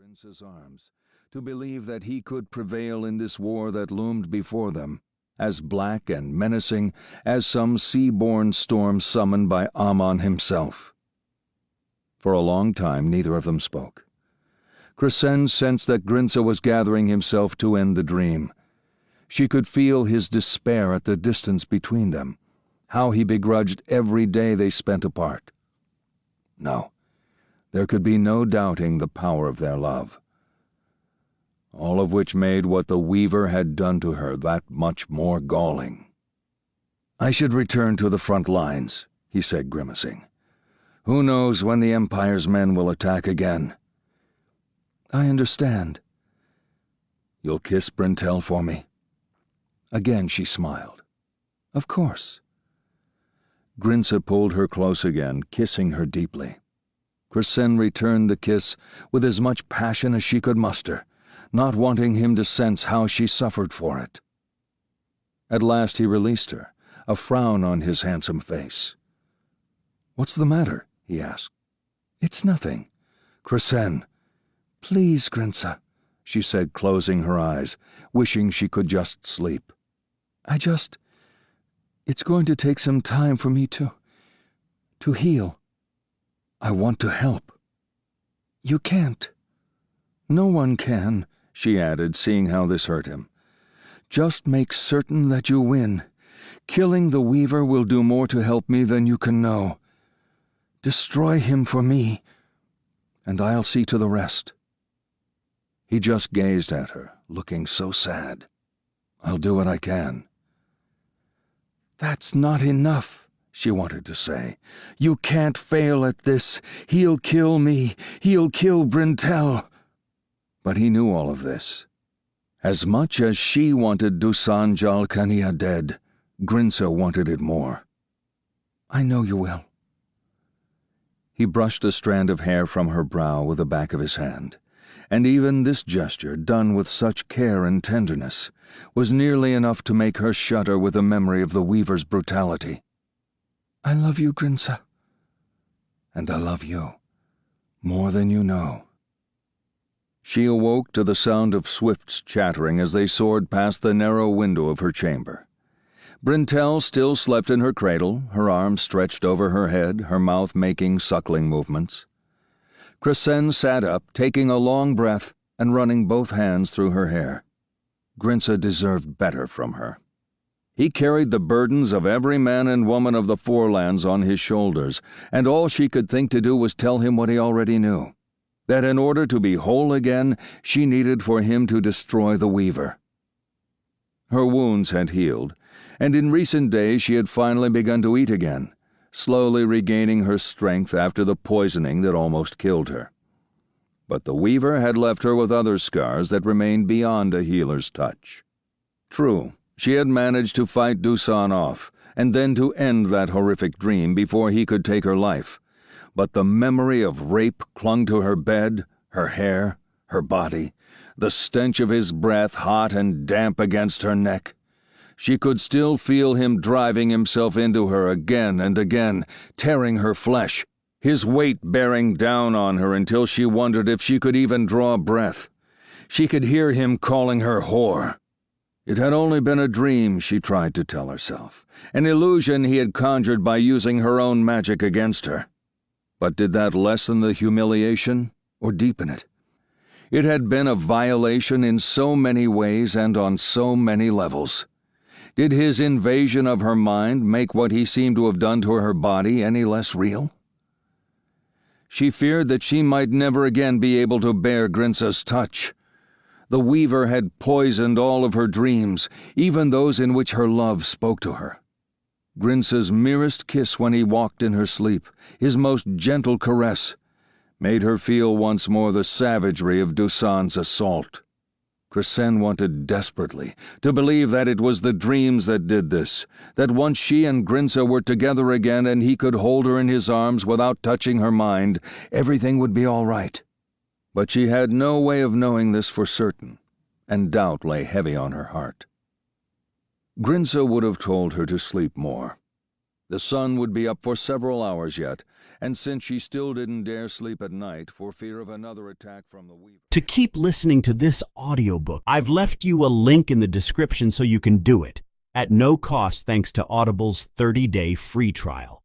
Grince's arms, to believe that he could prevail in this war that loomed before them, as black and menacing as some sea-born storm summoned by Ammon himself. For a long time neither of them spoke. Crescens sensed that Grince was gathering himself to end the dream. She could feel his despair at the distance between them, how he begrudged every day they spent apart. No, there could be no doubting the power of their love. All of which made what the Weaver had done to her that much more galling. "I should return to the front lines," he said, grimacing. "Who knows when the Empire's men will attack again?" "I understand." "You'll kiss Brintel for me?" Again she smiled. "Of course." Grince pulled her close again, kissing her deeply. Crescens returned the kiss with as much passion as she could muster, not wanting him to sense how she suffered for it. At last he released her, a frown on his handsome face. "What's the matter?" he asked. "It's nothing." "Crescens." "Please, Grince," she said, closing her eyes, wishing she could just sleep. It's going to take some time for me to heal." "I want to help." "You can't." "No one can," she added, seeing how this hurt him. "Just make certain that you win. Killing the Weaver will do more to help me than you can know. Destroy him for me, and I'll see to the rest." He just gazed at her, looking so sad. "I'll do what I can." "That's not enough," she wanted to say. "You can't fail at this. He'll kill me. He'll kill Brintel." But he knew all of this. As much as she wanted Dusan Jalkania dead, Grince wanted it more. "I know you will." He brushed a strand of hair from her brow with the back of his hand, and even this gesture, done with such care and tenderness, was nearly enough to make her shudder with the memory of the Weaver's brutality. "I love you, Grince." "And I love you, more than you know." She awoke to the sound of swifts chattering as they soared past the narrow window of her chamber. Brintel still slept in her cradle, her arms stretched over her head, her mouth making suckling movements. Crescens sat up, taking a long breath and running both hands through her hair. Grince deserved better from her. He carried the burdens of every man and woman of the Forelands on his shoulders, and all she could think to do was tell him what he already knew, that in order to be whole again, she needed for him to destroy the Weaver. Her wounds had healed, and in recent days she had finally begun to eat again, slowly regaining her strength after the poisoning that almost killed her. But the Weaver had left her with other scars that remained beyond a healer's touch. True, she had managed to fight Dusan off, and then to end that horrific dream before he could take her life, but the memory of rape clung to her bed, her hair, her body, the stench of his breath hot and damp against her neck. She could still feel him driving himself into her again and again, tearing her flesh, his weight bearing down on her until she wondered if she could even draw breath. She could hear him calling her whore. It had only been a dream, she tried to tell herself, an illusion he had conjured by using her own magic against her. But did that lessen the humiliation or deepen it? It had been a violation in so many ways and on so many levels. Did his invasion of her mind make what he seemed to have done to her body any less real? She feared that she might never again be able to bear Grince's touch. The Weaver had poisoned all of her dreams, even those in which her love spoke to her. Grince's merest kiss when he walked in her sleep, his most gentle caress, made her feel once more the savagery of Dusan's assault. Crescens wanted desperately to believe that it was the dreams that did this, that once she and Grince were together again and he could hold her in his arms without touching her mind, everything would be all right. But she had no way of knowing this for certain, and doubt lay heavy on her heart. Grince would have told her to sleep more. The sun would be up for several hours yet, and since she still didn't dare sleep at night for fear of another attack from the weaver. To keep listening to this audiobook, I've left you a link in the description so you can do it, at no cost thanks to Audible's 30-day free trial.